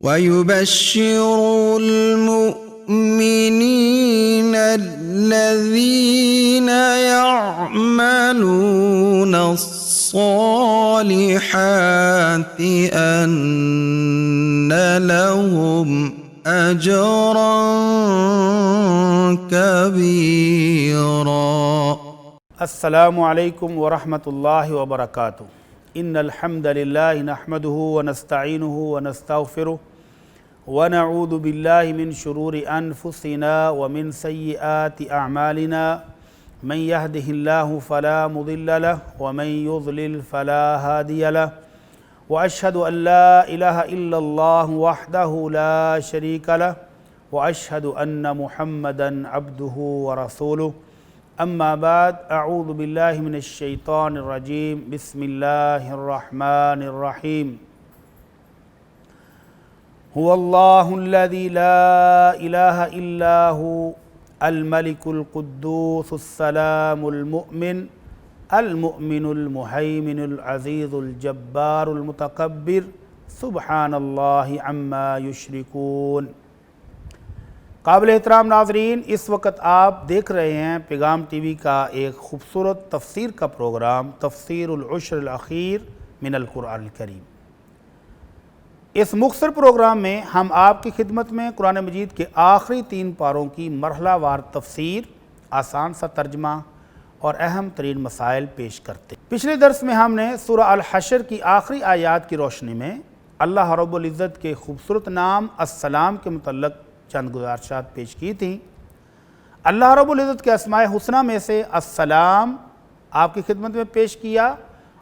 ويبشر المؤمنين الذين يعملون الصالحات أن لهم أجرا كبيرا. السلام علیکم ورحمۃ اللہ وبرکاتہ. ان الحمد للہ نحمده ونستعینه ونستغفره ونعوذ باللہ من شرور انفسنا ومن سیئات اعمالنا من يهده الله فلا مضل له ومن يضلل فلا هادي له واشهد ان لا اله الا الله وحده لا شريك له واشهد ان محمدا عبده ورسوله. اما بعد، اعوذ باللہ من الشیطان الرجیم. بسم اللہ الرحمن الرحیم. هو اللہ الذی لا الہ الا هو الملک القدوس السلام المؤمن المؤمن المہیمن العزیز الجبار المتکبر سبحان اللہ عما یشرکون. قابل احترام ناظرین، اس وقت آپ دیکھ رہے ہیں پیغام ٹی وی کا ایک خوبصورت تفسیر کا پروگرام تفسیر العشر الاخیر من القرآن الکریم. اس مختصر پروگرام میں ہم آپ کی خدمت میں قرآن مجید کے آخری 3 پاروں کی مرحلہ وار تفسیر، آسان سا ترجمہ اور اہم ترین مسائل پیش کرتے ہیں. پچھلے درس میں ہم نے سورہ الحشر کی آخری آیات کی روشنی میں اللہ رب العزت کے خوبصورت نام السلام کے متعلق چند گزارشات پیش کی تھیں. اللہ رب العزت کے اسماء حسنہ میں سے السلام آپ کی خدمت میں پیش کیا،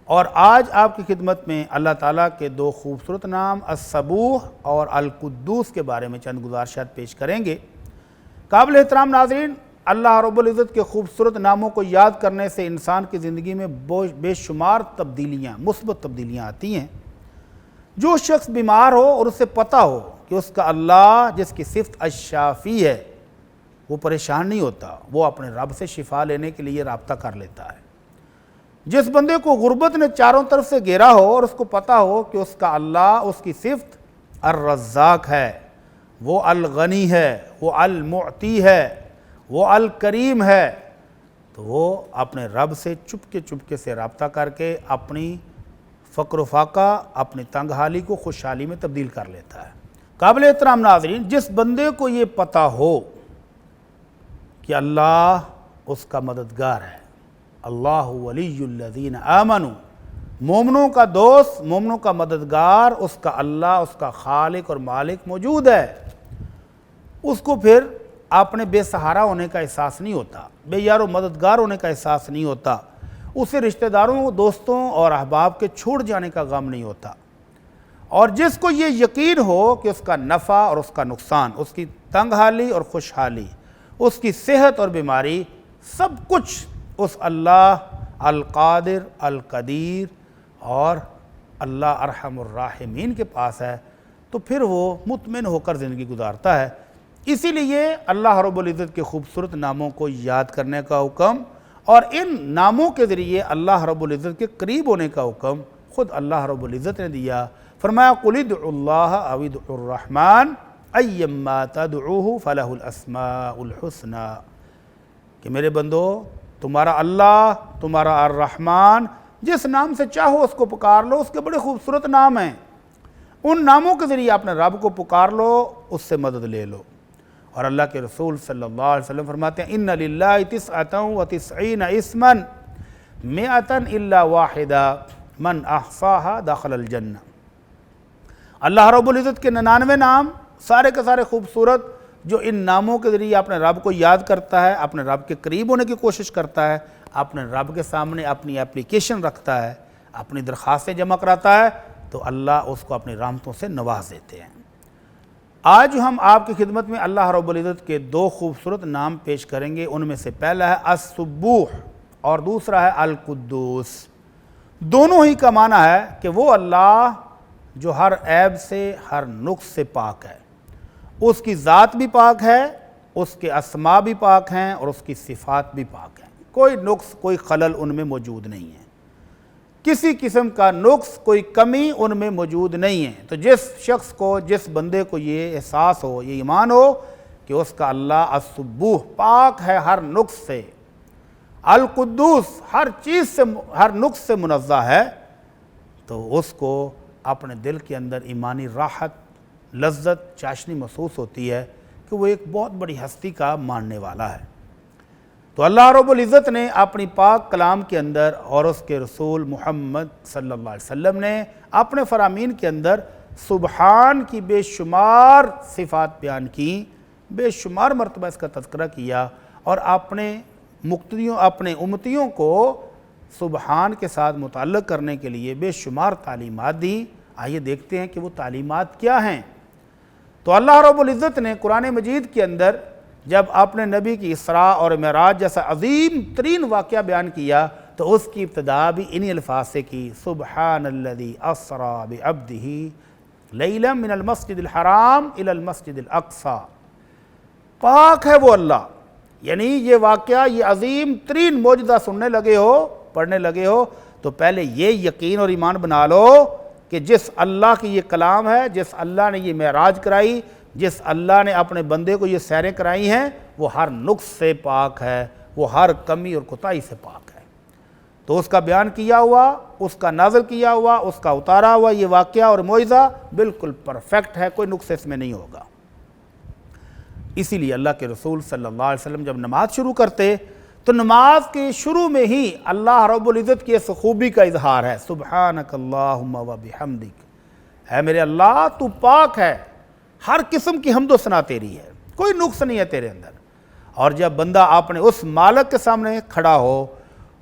اور آج آپ کی خدمت میں اللہ تعالیٰ کے 2 خوبصورت نام الصبوح اور القدوس کے بارے میں چند گزارشات پیش کریں گے. قابل احترام ناظرین، اللہ رب العزت کے خوبصورت ناموں کو یاد کرنے سے انسان کی زندگی میں بے شمار تبدیلیاں، مثبت تبدیلیاں آتی ہیں. جو شخص بیمار ہو اور اسے پتہ ہو کہ اس کا اللہ جس کی صفت الشافی ہے وہ پریشان نہیں ہوتا، وہ اپنے رب سے شفا لینے کے لیے رابطہ کر لیتا ہے. جس بندے کو غربت نے چاروں طرف سے گھیرا ہو اور اس کو پتہ ہو کہ اس کا اللہ اس کی صفت الرزاق ہے، وہ الغنی ہے، وہ المعطی ہے، وہ الکریم ہے، تو وہ اپنے رب سے چپکے سے رابطہ کر کے اپنی فقر و فاقہ، اپنی تنگ حالی کو خوشحالی میں تبدیل کر لیتا ہے. قابل احترام ناظرین، جس بندے کو یہ پتہ ہو کہ اللہ اس کا مددگار ہے، اللہ ولی الذین آمنوا، مومنوں کا دوست، مومنوں کا مددگار، اس کا اللہ، اس کا خالق اور مالک موجود ہے، اس کو پھر اپنے بے سہارا ہونے کا احساس نہیں ہوتا، بے یار و مددگار ہونے کا احساس نہیں ہوتا، اسے رشتہ داروں، دوستوں اور احباب کے چھوڑ جانے کا غم نہیں ہوتا. اور جس کو یہ یقین ہو کہ اس کا نفع اور اس کا نقصان، اس کی تنگ حالی اور خوشحالی، اس کی صحت اور بیماری، سب کچھ اس اللہ القادر القدیر اور اللہ ارحم الراحمین کے پاس ہے، تو پھر وہ مطمئن ہو کر زندگی گزارتا ہے. اسی لیے اللہ رب العزت کے خوبصورت ناموں کو یاد کرنے کا حکم اور ان ناموں کے ذریعے اللہ رب العزت کے قریب ہونے کا حکم خود اللہ رب العزت نے دیا. فرمایا قُلِ ادْعُوا اللَّهَ أَوِ ادْعُوا الرَّحْمَنَ أَيَّمَّا تَدْعُوهُ فَلَهُ الْأَسْمَاءُ الْحُسْنَى، کہ میرے بندو، تمہارا اللہ، تمہارا الرحمن، جس نام سے چاہو اس کو پکار لو، اس کے بڑے خوبصورت نام ہیں. ان ناموں کے ذریعے اپنے رب کو پکار لو، اس سے مدد لے لو. اور اللہ کے رسول صلی اللہ علیہ وسلم فرماتے ہیں اِنَّ لِلَّهِ 99 اسمًا 100 إِلَّا وَاحِدًا مَنْ أَحْصَاهَا دَخَلَ الْجَنَّةَ. اللہ رب العزت کے 99 نام سارے کے سارے خوبصورت، جو ان ناموں کے ذریعے اپنے رب کو یاد کرتا ہے، اپنے رب کے قریب ہونے کی کوشش کرتا ہے، اپنے رب کے سامنے اپنی اپلیکیشن رکھتا ہے، اپنی درخواستیں جمع کراتا ہے، تو اللہ اس کو اپنی رحمتوں سے نواز دیتے ہیں. آج ہم آپ کی خدمت میں اللہ رب العزت کے 2 خوبصورت نام پیش کریں گے. ان میں سے پہلا ہے الصبوح اور دوسرا ہے القدوس. دونوں ہی کا معنی ہے کہ وہ اللہ جو ہر عیب سے، ہر نقص سے پاک ہے. اس کی ذات بھی پاک ہے، اس کے اسماء بھی پاک ہیں اور اس کی صفات بھی پاک ہیں. کوئی نقص کوئی خلل ان میں موجود نہیں ہے، کسی قسم کا نقص کوئی کمی ان میں موجود نہیں ہے۔ تو جس شخص کو جس بندے کو یہ احساس ہو، یہ ایمان ہو کہ اس کا اللہ السبوح پاک ہے ہر نقص سے، القدوس ہر چیز سے ہر نقص سے منزہ ہے، تو اس کو اپنے دل کے اندر ایمانی راحت، لذت، چاشنی محسوس ہوتی ہے کہ وہ ایک بہت بڑی ہستی کا ماننے والا ہے۔ تو اللہ رب العزت نے اپنی پاک کلام کے اندر اور اس کے رسول محمد صلی اللہ علیہ وسلم نے اپنے فرامین کے اندر سبحان کی بے شمار صفات بیان کی، بے شمار مرتبہ اس کا تذکرہ کیا، اور اپنے مقتدیوں اپنے امتیوں کو سبحان کے ساتھ متعلق کرنے کے لیے بے شمار تعلیمات دیں۔ آئیے دیکھتے ہیں کہ وہ تعلیمات کیا ہیں۔ تو اللہ رب العزت نے قرآن مجید کے اندر جب اپنے نبی کی اسراء اور معراج جیسا عظیم ترین واقعہ بیان کیا تو اس کی ابتدا بھی انہی الفاظ سے کی، سبحان الذی اسری بعبدہ لیلا من المسجد الحرام الی المسجد الاقصی، پاک ہے وہ اللہ۔ یعنی یہ واقعہ، یہ عظیم ترین معجزہ سننے لگے ہو، پڑھنے لگے ہو، تو پہلے یہ یقین اور ایمان بنا لو کہ جس اللہ کی یہ کلام ہے، جس اللہ نے یہ معراج کرائی، جس اللہ نے اپنے بندے کو یہ سیریں کرائی ہیں، وہ ہر نقص سے پاک ہے، وہ ہر کمی اور کوتاہی سے پاک ہے۔ تو اس کا بیان کیا ہوا، اس کا نازل کیا ہوا، اس کا اتارا ہوا یہ واقعہ اور معجزہ بالکل پرفیکٹ ہے، کوئی نقص اس میں نہیں ہوگا۔ اسی لیے اللہ کے رسول صلی اللہ علیہ وسلم جب نماز شروع کرتے تو نماز کے شروع میں ہی اللہ رب العزت کی اس خوبی کا اظہار ہے، سبحانک اللہم و بحمدک، اے میرے اللہ تو پاک ہے، ہر قسم کی حمد و ثنا تیری ہے، کوئی نقص نہیں ہے تیرے اندر۔ اور جب بندہ اپنے اس مالک کے سامنے کھڑا ہو،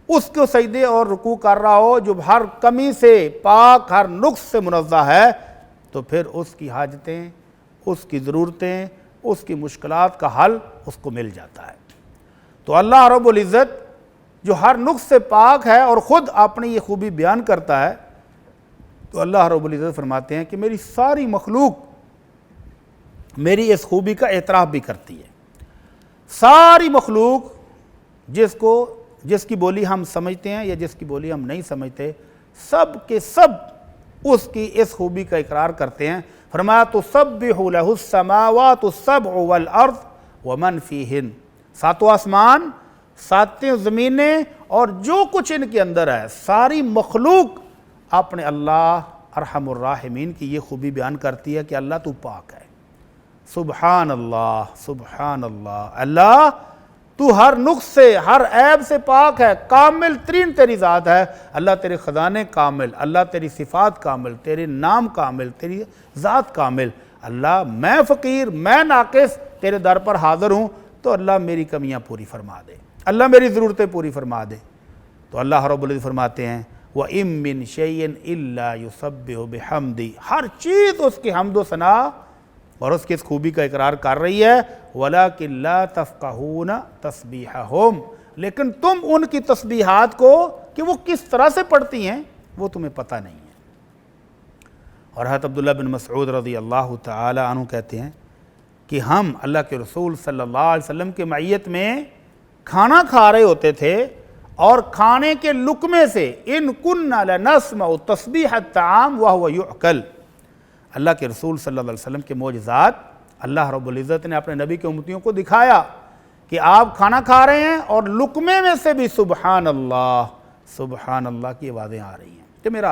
اس کو سجدے اور رکوع کر رہا ہو جو ہر کمی سے پاک، ہر نقص سے منزہ ہے، تو پھر اس کی حاجتیں، اس کی ضرورتیں، اس کی مشکلات کا حل اس کو مل جاتا ہے۔ تو اللہ رب العزت جو ہر نقص سے پاک ہے اور خود اپنی یہ خوبی بیان کرتا ہے، تو اللہ رب العزت فرماتے ہیں کہ میری ساری مخلوق میری اس خوبی کا اعتراف بھی کرتی ہے۔ ساری مخلوق جس کی بولی ہم سمجھتے ہیں یا جس کی بولی ہم نہیں سمجھتے، سب کے سب اس کی اس خوبی کا اقرار کرتے ہیں۔ فرمایا تسبح لہ السماوات السبع والارض ومن فیہن، ساتوں آسمان، ساتیں زمینیں اور جو کچھ ان کے اندر ہے، ساری مخلوق اپنے اللہ ارحم الراحمین کی یہ خوبی بیان کرتی ہے کہ اللہ تو پاک ہے۔ سبحان اللہ، سبحان اللہ، اللہ تو ہر نقص سے، ہر عیب سے پاک ہے، کامل ترین تیری ذات ہے، اللہ تیرے خزانے کامل، اللہ تیری صفات کامل، تیرے نام کامل، تیری ذات کامل۔ اللہ میں فقیر، میں ناقص تیرے در پر حاضر ہوں، تو اللہ میری کمیاں پوری فرما دے، اللہ میری ضرورتیں پوری فرما دے۔ تو اللہ رب العزت فرماتے ہیں وَإِن مِّن شَيْءٍ إِلَّا يُسَبِّحُ بِحَمْدِهِ، ہر چیز اس کی حمد و ثنا اور اس کی اس خوبی کا اقرار کر رہی ہے، وَلَكِن لَا تَفْقَهُونَ تَسْبِيحَهُمْ، لیکن تم ان کی تسبیحات کو کہ وہ کس طرح سے پڑھتی ہیں وہ تمہیں پتہ نہیں ہے۔ اور حضرت عبداللہ بن مسعود رضی اللہ تعالی عنہ کہتے ہیں کہ ہم اللہ کے رسول صلی اللہ علیہ وسلم کے معیت میں کھانا کھا رہے ہوتے تھے، اور کھانے کے لقمے سے ان كُنَّا لَنَسْمَعُ تَسْبِيحَ الطَّعَامِ وَهُوَ يُؤْكَلُ، اللہ کے رسول صلی اللہ علیہ وسلم کے معجزات اللہ رب العزت نے اپنے نبی کے امتیوں کو دکھایا کہ آپ کھانا کھا رہے ہیں اور لقمے میں سے بھی سبحان اللہ کی آوازیں آ رہی ہیں کہ میرا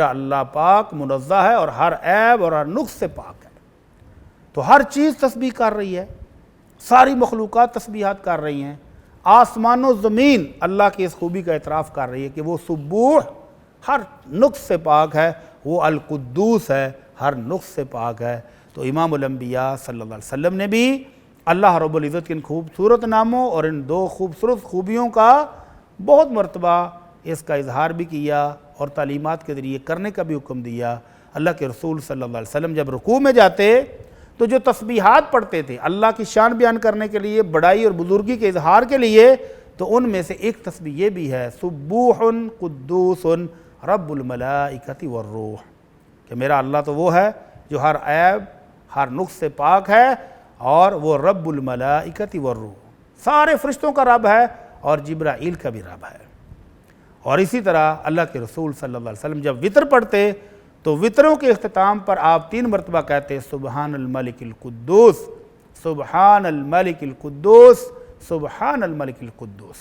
اللہ پاک منزہ ہے اور ہر عیب اور ہر نقص سے پاک ہے۔ تو ہر چیز تسبیح کر رہی ہے، ساری مخلوقات تسبیحات کر رہی ہیں، آسمان و زمین اللہ کی اس خوبی کا اعتراف کر رہی ہے کہ وہ سبوح ہر نقص سے پاک ہے، وہ القدوس ہے، ہر نقص سے پاک ہے۔ تو امام الانبیاء صلی اللہ علیہ وسلم نے بھی اللہ رب العزت کے ان خوبصورت ناموں اور ان دو خوبصورت خوبیوں کا بہت مرتبہ اس کا اظہار بھی کیا اور تعلیمات کے ذریعے کرنے کا بھی حکم دیا۔ اللہ کے رسول صلی اللہ علیہ وسلم جب رکوع میں جاتے تو جو تسبیحات پڑھتے تھے اللہ کی شان بیان کرنے کے لیے، بڑائی اور بزرگی کے اظہار کے لیے، تو ان میں سے ایک تسبیح یہ بھی ہے سبوح قدوس رب الملائکۃ والروح، کہ میرا اللہ تو وہ ہے جو ہر عیب ہر نقص سے پاک ہے، اور وہ رب الملائکۃ والروح، سارے فرشتوں کا رب ہے اور جبرائیل کا بھی رب ہے۔ اور اسی طرح اللہ کے رسول صلی اللہ علیہ وسلم جب وطر پڑھتے تو وطروں کے اختتام پر آپ 3 مرتبہ کہتے سبحان الملک القدوس، سبحان الملک القدوس، سبحان الملک القدوس۔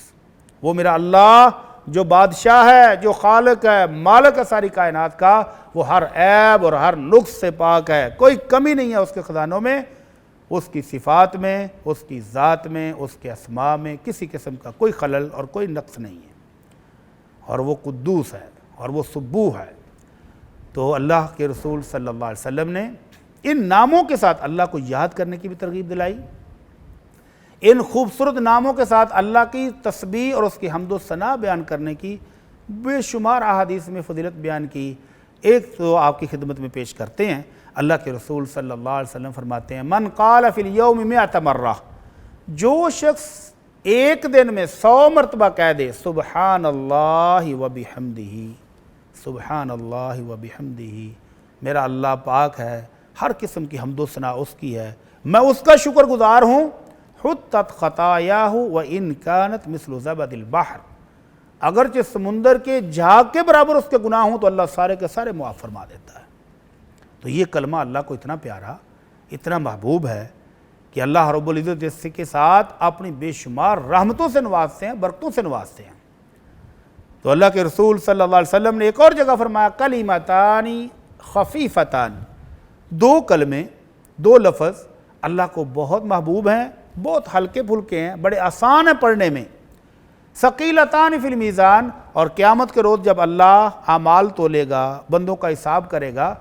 وہ میرا اللہ جو بادشاہ ہے، جو خالق ہے، مالک ہے ساری کائنات کا، وہ ہر عیب اور ہر نقص سے پاک ہے، کوئی کمی نہیں ہے اس کے خزانوں میں، اس کی صفات میں، اس کی ذات میں، اس کے اسماء میں کسی قسم کا کوئی خلل اور کوئی نقص نہیں ہے، اور وہ قدوس ہے اور وہ سبوح ہے۔ تو اللہ کے رسول صلی اللہ علیہ وسلم نے ان ناموں کے ساتھ اللہ کو یاد کرنے کی بھی ترغیب دلائی، ان خوبصورت ناموں کے ساتھ اللہ کی تسبیح اور اس کی حمد و ثنا بیان کرنے کی بے شمار احادیث میں فضیلت بیان کی۔ ایک تو آپ کی خدمت میں پیش کرتے ہیں، اللہ کے رسول صلی اللہ علیہ وسلم فرماتے ہیں من قال فی الیوم 100 مرہ، جو شخص ایک دن میں 100 مرتبہ کہہ دے سبحان اللہ و بحمدہ، سبحان اللہ و بحمدہ، میرا اللہ پاک ہے، ہر قسم کی حمد و ثنا اس کی ہے، میں اس کا شکر گزار ہوں، حطت خطایاہ وان کانت مثل زبد البحر، اگرچہ سمندر کے جھاگ کے برابر اس کے گناہ ہوں تو اللہ سارے کے سارے معاف فرما دیتا ہے۔ تو یہ کلمہ اللہ کو اتنا پیارا، اتنا محبوب ہے کہ اللہ رب العزت اس کے ساتھ اپنی بے شمار رحمتوں سے نوازتے ہیں، برکتوں سے نوازتے ہیں۔ تو اللہ کے رسول صلی اللہ علیہ وسلم نے ایک اور جگہ فرمایا کلمتان خفیفتان، 2 کلمے، 2 لفظ اللہ کو بہت محبوب ہیں، بہت ہلکے پھلکے ہیں، بڑے آسان ہیں پڑھنے میں، ثقیلتان فی المیزان، اور قیامت کے روز جب اللہ اعمال تولے گا، بندوں کا حساب کرے گا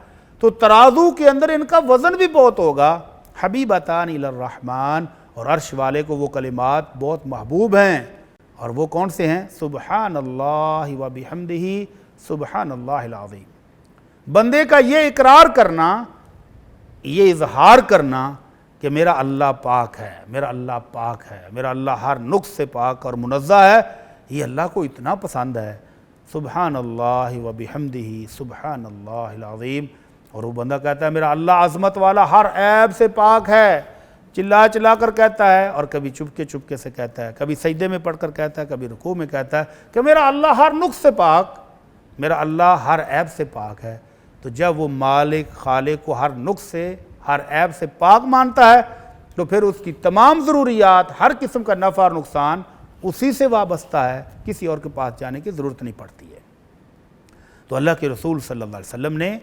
تو ترازو کے اندر ان کا وزن بھی بہت ہوگا، حبیبتان الی الرحمن، اور عرش والے کو وہ کلمات بہت محبوب ہیں، اور وہ کون سے ہیں؟ سبحان اللہ و بحمدہ، سبحان اللہ العظیم۔ بندے کا یہ اقرار کرنا، یہ اظہار کرنا کہ میرا اللہ پاک ہے، میرا اللہ پاک ہے، میرا اللہ ہر نقص سے پاک اور منزہ ہے، یہ اللہ کو اتنا پسند ہے، سبحان اللہ و بحمدہ، سبحان اللہ العظیم۔ اور وہ بندہ کہتا ہے میرا اللہ عظمت والا، ہر عیب سے پاک ہے، چلا چلا کر کہتا ہے، اور کبھی چپکے سے کہتا ہے، کبھی سجدے میں پڑھ کر کہتا ہے، کبھی رکوع میں کہتا ہے کہ میرا اللہ ہر نقص سے پاک، میرا اللہ ہر عیب سے پاک ہے۔ تو جب وہ مالک خالق کو ہر نقص سے، ہر عیب سے پاک مانتا ہے تو پھر اس کی تمام ضروریات، ہر قسم کا نفع اور نقصان اسی سے وابستہ ہے، کسی اور کے پاس جانے کی ضرورت نہیں پڑتی ہے۔ تو اللہ کے رسول صلی اللہ علیہ وسلم نے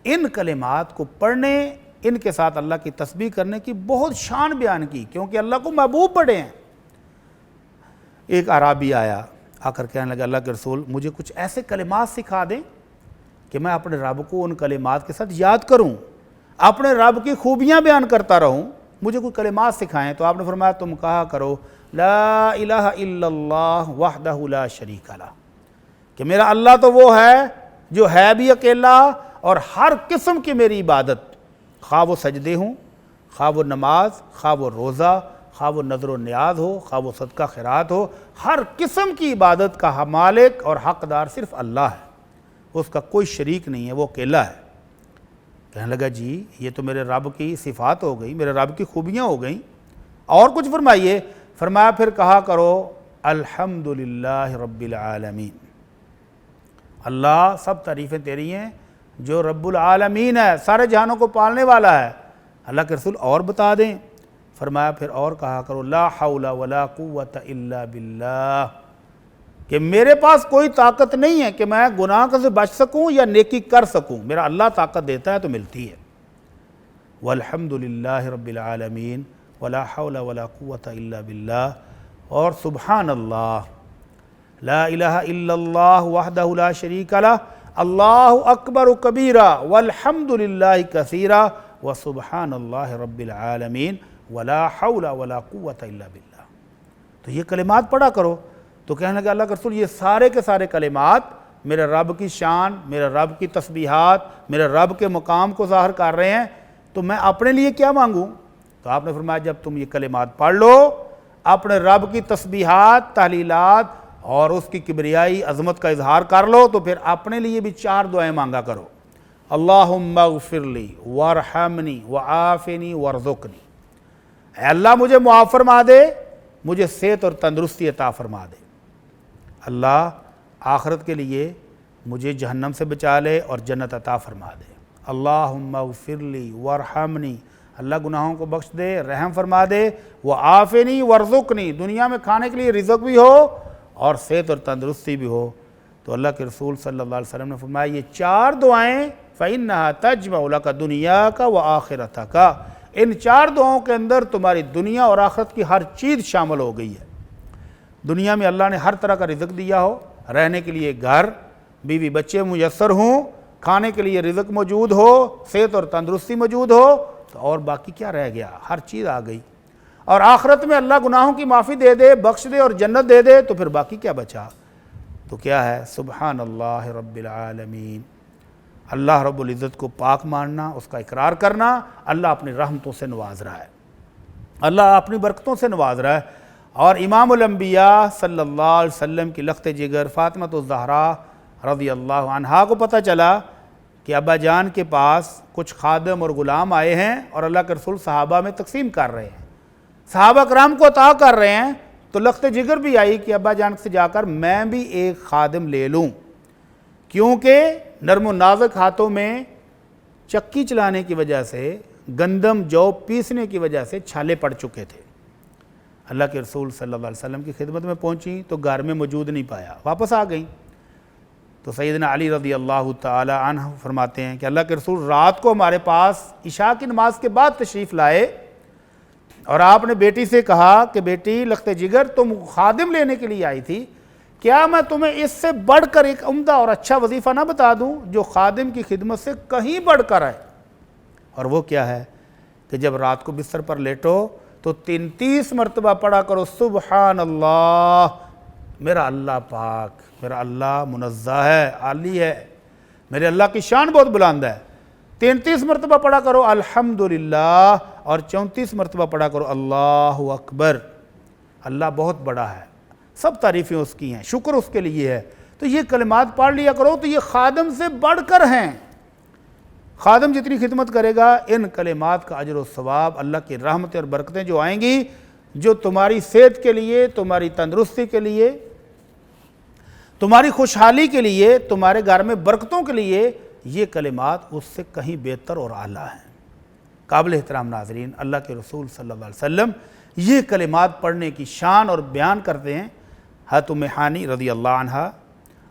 ان کلمات کو پڑھنے، ان کے ساتھ اللہ کی تسبیح کرنے کی بہت شان بیان کی، کیونکہ اللہ کو محبوب بڑے ہیں۔ ایک اعرابی آیا، آ کر کہنے لگا اللہ کے رسول مجھے کچھ ایسے کلمات سکھا دیں کہ میں اپنے رب کو ان کلمات کے ساتھ یاد کروں، اپنے رب کی خوبیاں بیان کرتا رہوں، مجھے کوئی کلمات سکھائیں۔ تو آپ نے فرمایا تم کہا کرو لا الہ الا اللہ وحدہ لا شریک لہ، کہ میرا اللہ تو وہ ہے جو ہے بھی اکیلا، اور ہر قسم کی میری عبادت، خواہ وہ سجدے ہوں، خواہ وہ نماز، خواہ وہ روزہ، خواہ وہ نظر و نیاز ہو، خواہ وہ صدقہ خیرات ہو، ہر قسم کی عبادت کا مالک اور حقدار صرف اللہ ہے، اس کا کوئی شریک نہیں ہے، وہ اکیلا ہے۔ کہنے لگا جی یہ تو میرے رب کی صفات ہو گئی، میرے رب کی خوبیاں ہو گئیں، اور کچھ فرمائیے۔ فرمایا پھر کہا کرو الحمدللہ رب العالمین، اللہ سب تعریفیں تیری ہیں جو رب العالمین ہے، سارے جہانوں کو پالنے والا ہے۔ اللہ کے رسول اور بتا دیں؟ فرمایا پھر اور کہا کرو لا حول ولا قوت الا باللہ، کہ میرے پاس کوئی طاقت نہیں ہے کہ میں گناہ سے بچ سکوں یا نیکی کر سکوں، میرا اللہ طاقت دیتا ہے تو ملتی ہے۔ والحمدللہ رب العالمین ولا حول ولا قوت الا باللہ، اور سبحان اللہ، لا الہ الا اللہ وحدہ لا شریک لہ، اللہ اکبر کبیرہ والحمدللہ کثیرہ وسبحان اللہ رب العالمین ولا حول ولا قوت الا باللہ۔ تو یہ کلمات پڑھا کرو۔ تو کہنے لگا اللہ کے رسول یہ سارے کے سارے کلمات میرے رب کی شان، میرے رب کی تسبیحات، میرے رب کے مقام کو ظاہر کر رہے ہیں، تو میں اپنے لیے کیا مانگوں؟ تو آپ نے فرمایا جب تم یہ کلمات پڑھ لو، اپنے رب کی تسبیحات، تحلیلات اور اس کی کبریائی عظمت کا اظہار کر لو، تو پھر اپنے لیے بھی 4 دعائیں مانگا کرو۔ اللہم اغفر لی وارحمنی وعافنی وارزقنی، اے اللہ مجھے معاف فرما دے، مجھے صحت اور تندرستی عطا فرما دے۔ اللہ آخرت کے لیے مجھے جہنم سے بچا لے اور جنت عطا فرما دے۔ اللہم اغفر لی وارحمنی، اللہ گناہوں کو بخش دے، رحم فرما دے، وعافنی وارزقنی، دنیا میں کھانے کے لیے رزق بھی ہو اور صحت اور تندرستی بھی ہو۔ تو اللہ کے رسول صلی اللہ علیہ وسلم نے فرمایا یہ 4 دعائیں فَإِنَّهَا تَجْمَعُ لَكَ دُنْيَاكَ وَآخِرَتَكَ، ان 4 دعاؤں کے اندر تمہاری دنیا اور آخرت کی ہر چیز شامل ہو گئی ہے۔ دنیا میں اللہ نے ہر طرح کا رزق دیا ہو، رہنے کے لیے گھر، بیوی بچے میسر ہوں، کھانے کے لیے رزق موجود ہو، صحت اور تندرستی موجود ہو، تو اور باقی کیا رہ گیا؟ ہر چیز آ گئی۔ اور آخرت میں اللہ گناہوں کی معافی دے دے، بخش دے اور جنت دے دے، تو پھر باقی کیا بچا؟ تو کیا ہے؟ سبحان اللہ رب العالمین، اللہ رب العزت کو پاک ماننا، اس کا اقرار کرنا، اللہ اپنی رحمتوں سے نواز رہا ہے، اللہ اپنی برکتوں سے نواز رہا ہے۔ اور امام الانبیاء صلی اللہ علیہ وسلم کی لخت جگر فاطمہ الزہرا رضی اللہ عنہا کو پتہ چلا کہ ابا جان کے پاس کچھ خادم اور غلام آئے ہیں اور اللہ کے رسول صحابہ میں تقسیم کر رہے ہیں، صحابہ کرام کو عطا کر رہے ہیں، تو لخت جگر بھی آئی کہ ابا جان سے جا کر میں بھی ایک خادم لے لوں، کیونکہ نرم و نازک ہاتھوں میں چکی چلانے کی وجہ سے، گندم جو پیسنے کی وجہ سے چھالے پڑ چکے تھے۔ اللہ کے رسول صلی اللہ علیہ وسلم کی خدمت میں پہنچی تو گھر میں موجود نہیں پایا، واپس آ گئیں۔ تو سیدنا علی رضی اللہ تعالی عنہ فرماتے ہیں کہ اللہ کے رسول رات کو ہمارے پاس عشاء کی نماز کے بعد تشریف لائے اور آپ نے بیٹی سے کہا کہ بیٹی لخت جگر تم خادم لینے کے لیے آئی تھی، کیا میں تمہیں اس سے بڑھ کر ایک عمدہ اور اچھا وظیفہ نہ بتا دوں جو خادم کی خدمت سے کہیں بڑھ کر ہے؟ اور وہ کیا ہے کہ جب رات کو بستر پر لیٹو تو 33 مرتبہ پڑھا کرو سبحان اللہ، میرا اللہ پاک، میرا اللہ منزہ ہے، عالی ہے، میرے اللہ کی شان بہت بلند ہے۔ 33 مرتبہ پڑھا کرو الحمدللہ، اور 34 مرتبہ پڑھا کرو اللہ اکبر، اللہ بہت بڑا ہے، سب تعریفیں اس کی ہیں، شکر اس کے لیے ہے۔ تو یہ کلمات پڑھ لیا کرو، تو یہ خادم سے بڑھ کر ہیں۔ خادم جتنی خدمت کرے گا، ان کلمات کا اجر و ثواب، اللہ کی رحمتیں اور برکتیں جو آئیں گی، جو تمہاری صحت کے لیے، تمہاری تندرستی کے لیے، تمہاری خوشحالی کے لیے، تمہارے گھر میں برکتوں کے لیے، یہ کلمات اس سے کہیں بہتر اور اعلیٰ ہیں۔ قابل احترام ناظرین، اللہ کے رسول صلی اللہ علیہ وسلم یہ کلمات پڑھنے کی شان اور بیان کرتے ہیں۔ حضرت ام ہانی رضی اللہ عنہا،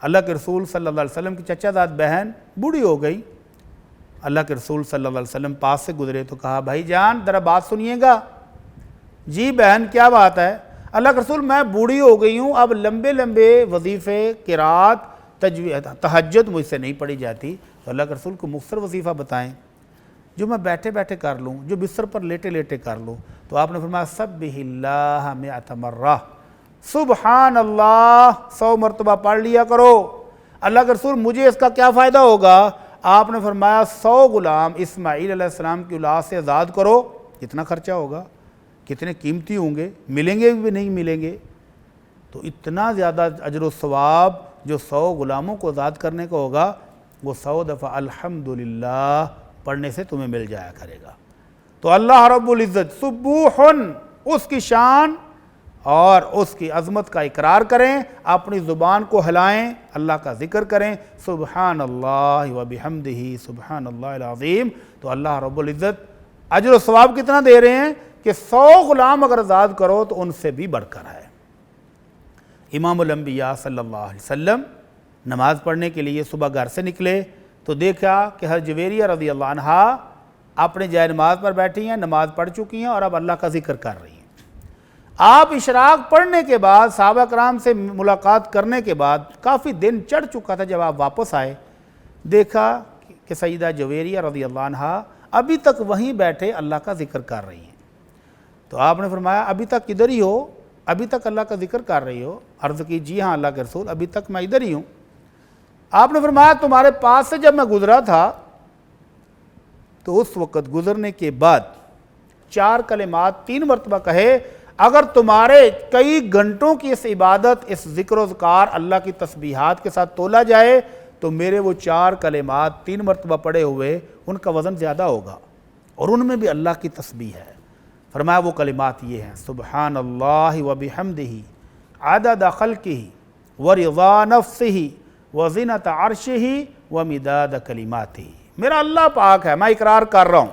اللہ کے رسول صلی اللہ علیہ وسلم کی چچا زاد بہن بوڑھی ہو گئی، اللہ کے رسول صلی اللہ علیہ وسلم پاس سے گزرے تو کہا بھائی جان ذرا بات سنیے گا۔ جی بہن کیا بات ہے؟ اللہ کے رسول میں بوڑھی ہو گئی ہوں، اب لمبے لمبے وظیفے، قرات، تہجد مجھ سے نہیں پڑھی جاتی، تو اللہ کے رسول کو مختصر وظیفہ بتائیں جو میں بیٹھے بیٹھے کر لوں، جو بستر پر لیٹے لیٹے کر لوں۔ تو آپ نے فرمایا سبح اللہ 100 مرہ، سبحان اللہ 100 مرتبہ پڑھ لیا کرو۔ اللہ کے رسول مجھے اس کا کیا فائدہ ہوگا؟ آپ نے فرمایا 100 غلام اسماعیل علیہ السلام کی اولاد سے آزاد کرو، کتنا خرچہ ہوگا، کتنے قیمتی ہوں گے، ملیں گے بھی نہیں ملیں گے، تو اتنا زیادہ اجر و ثواب جو 100 غلاموں کو آزاد کرنے کا ہوگا، وہ 100 دفعہ الحمدللہ پڑھنے سے تمہیں مل جایا کرے گا۔ تو اللہ رب العزت سبوحن، اس کی شان اور اس کی عظمت کا اقرار کریں، اپنی زبان کو ہلائیں، اللہ کا ذکر کریں، سبحان اللہ و بحمدہ سبحان اللہ العظیم، تو اللہ رب العزت اجر و ثواب کتنا دے رہے ہیں کہ 100 غلام اگر آزاد کرو تو ان سے بھی بڑھ کر ہے۔ امام الانبیاء صلی اللہ علیہ وسلم نماز پڑھنے کے لیے صبح گھر سے نکلے تو دیکھا کہ حضرت جویریہ رضی اللہ عنہا اپنے جائے نماز پر بیٹھی ہیں، نماز پڑھ چکی ہیں اور اب اللہ کا ذکر کر رہی ہیں۔ آپ اشراق پڑھنے کے بعد صحابہ کرام سے ملاقات کرنے کے بعد کافی دن چڑھ چکا تھا، جب آپ واپس آئے دیکھا کہ سیدہ جویریہ رضی اللہ عنہا ابھی تک وہیں بیٹھے اللہ کا ذکر کر رہی ہیں۔ تو آپ نے فرمایا ابھی تک ادھر ہی ہو، ابھی تک اللہ کا ذکر کر رہی ہو؟ عرض کی جی ہاں اللہ کے رسول ابھی تک میں ادھر ہی ہوں۔ آپ نے فرمایا تمہارے پاس سے جب میں گزرا تھا تو اس وقت گزرنے کے بعد 4 کلمات 3 مرتبہ کہے، اگر تمہارے کئی گھنٹوں کی اس عبادت، اس ذکر و ذکار، اللہ کی تسبیحات کے ساتھ تولا جائے تو میرے وہ 4 کلمات 3 مرتبہ پڑھے ہوئے ان کا وزن زیادہ ہوگا، اور ان میں بھی اللہ کی تسبیح ہے۔ فرمایا وہ کلمات یہ ہیں: سبحان اللہ و بحمدہ عدد خلقہ و رضا نفسہ و زینت عرشہ و مداد کلماتہ۔ میرا اللہ پاک ہے، میں اقرار کر رہا ہوں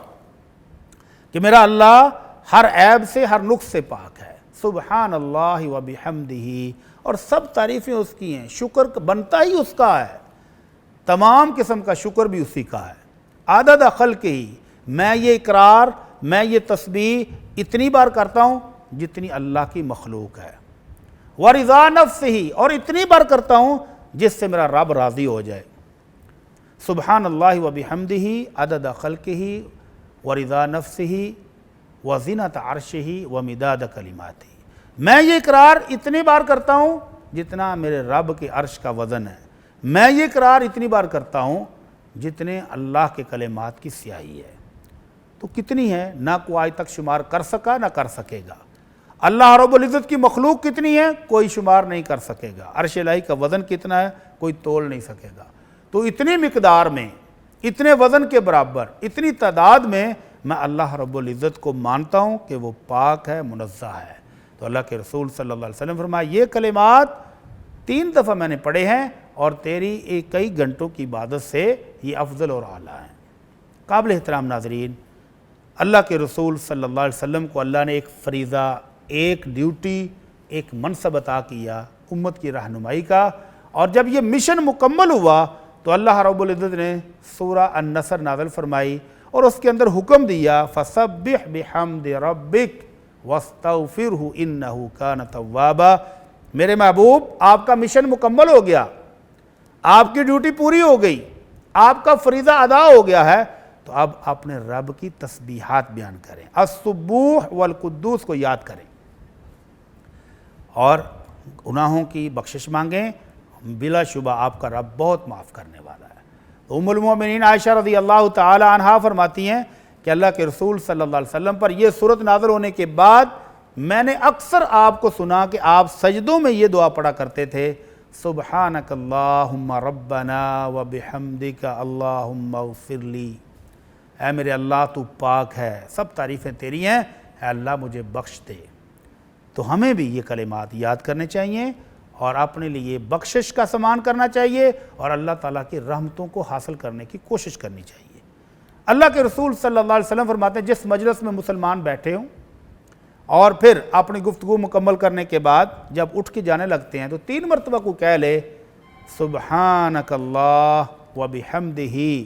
کہ میرا اللہ ہر عیب سے، ہر نقص سے پاک ہے۔ سبحان اللہ و بحمدہ، اور سب تعریفیں اس کی ہیں، شکر بنتا ہی اس کا ہے، تمام قسم کا شکر بھی اسی کا ہے۔ عدد خلقہ، میں یہ اقرار، میں یہ تسبیح اتنی بار کرتا ہوں جتنی اللہ کی مخلوق ہے۔ ورضا نفسہ، اور اتنی بار کرتا ہوں جس سے میرا رب راضی ہو جائے۔ سبحان اللہ و بحمدہ عدد خلقہ ورضا نفسہ وزینت عرشہ ومداد کلماتہ۔ میں یہ اقرار اتنی بار کرتا ہوں جتنا میرے رب کے عرش کا وزن ہے۔ میں یہ اقرار اتنی بار کرتا ہوں جتنے اللہ کے کلمات کی سیاہی ہے۔ تو کتنی ہے، نہ کوئی آج تک شمار کر سکا، نہ کر سکے گا۔ اللہ رب العزت کی مخلوق کتنی ہے، کوئی شمار نہیں کر سکے گا۔ عرش الہی کا وزن کتنا ہے، کوئی تول نہیں سکے گا۔ تو اتنی مقدار میں، اتنے وزن کے برابر، اتنی تعداد میں میں اللہ رب العزت کو مانتا ہوں کہ وہ پاک ہے، منزہ ہے۔ تو اللہ کے رسول صلی اللہ علیہ وسلم فرمایا یہ کلمات 3 دفعہ میں نے پڑھے ہیں اور تیری کئی گھنٹوں کی عبادت سے یہ افضل اور اعلیٰ ہیں۔ قابل احترام ناظرین، اللہ کے رسول صلی اللہ علیہ وسلم کو اللہ نے ایک فریضہ، ایک ڈیوٹی، ایک منصب عطا کیا امت کی رہنمائی کا، اور جب یہ مشن مکمل ہوا تو اللہ رب العزت نے سورہ النصر نازل فرمائی اور اس کے اندر حکم دیا فَسَبِّحْ بِحَمْدِ رَبِّكَ وَاسْتَغْفِرْهُ إِنَّهُ كَانَ تَوَّابًا۔ میرے محبوب، آپ کا مشن مکمل ہو گیا، آپ کی ڈیوٹی پوری ہو گئی، آپ کا فریضہ ادا ہو گیا ہے، تو اب اپنے رب کی تسبیحات بیان کریں، السبوح والقدوس کو یاد کریں اور گناہوں کی بخشش مانگیں۔ بلا شبہ آپ کا رب بہت معاف کرنے والا ہے۔ ام المومنین عائشہ رضی اللہ تعالی عنہا فرماتی ہیں کہ اللہ کے رسول صلی اللہ علیہ وسلم پر یہ صورت نازل ہونے کے بعد میں نے اکثر آپ کو سنا کہ آپ سجدوں میں یہ دعا پڑھا کرتے تھے: سبحانک اللہم ربنا وبحمدک اللہم اغفر لی۔ اے میرے اللہ تو پاک ہے، سب تعریفیں تیری ہیں، اے اللہ مجھے بخش دے۔ تو ہمیں بھی یہ کلمات یاد کرنے چاہیے اور اپنے لیے بخشش کا سامان کرنا چاہیے اور اللہ تعالیٰ کی رحمتوں کو حاصل کرنے کی کوشش کرنی چاہیے۔ اللہ کے رسول صلی اللہ علیہ وسلم فرماتے ہیں جس مجلس میں مسلمان بیٹھے ہوں اور پھر اپنی گفتگو مکمل کرنے کے بعد جب اٹھ کے جانے لگتے ہیں تو 3 مرتبہ کو کہہ لے: سبحانک اللہ و بحمدہ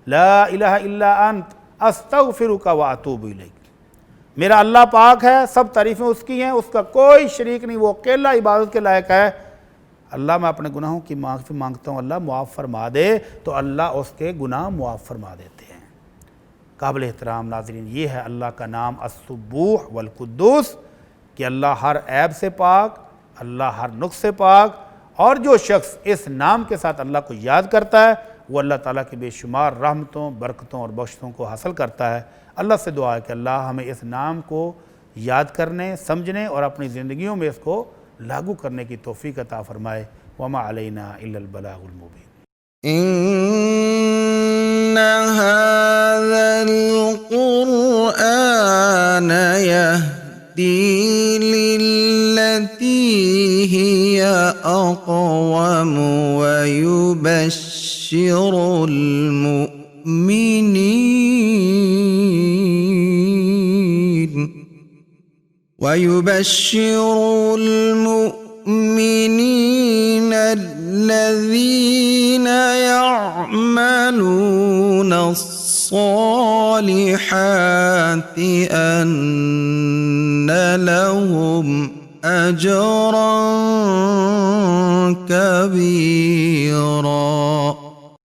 لا الہ الا انت استغفرک و اتوب الیک۔ میرا اللہ پاک ہے، سب تعریفیں اس کی ہیں، اس کا کوئی شریک نہیں، وہ اکیلا عبادت کے لائق ہے۔ اللہ میں اپنے گناہوں کی معافی مانگتا ہوں، اللہ معاف فرما دے، تو اللہ اس کے گناہ معاف فرما دیتے ہیں۔ قابل احترام ناظرین، یہ ہے اللہ کا نام السبوح والقدوس، کہ اللہ ہر عیب سے پاک، اللہ ہر نقص سے پاک، اور جو شخص اس نام کے ساتھ اللہ کو یاد کرتا ہے وہ اللہ تعالیٰ کی بے شمار رحمتوں، برکتوں اور بخشتوں کو حاصل کرتا ہے۔ اللہ سے دعا ہے کہ اللہ ہمیں اس نام کو یاد کرنے، سمجھنے اور اپنی زندگیوں میں اس کو لاگو کرنے کی توفیق عطا فرمائے۔ وما علینا الا البلاغ المبین۔ إن هذا القرآن يهدي للتي هي أقوم ويبشر المؤمنين الذين يعملون الصالحات أن لهم أجرا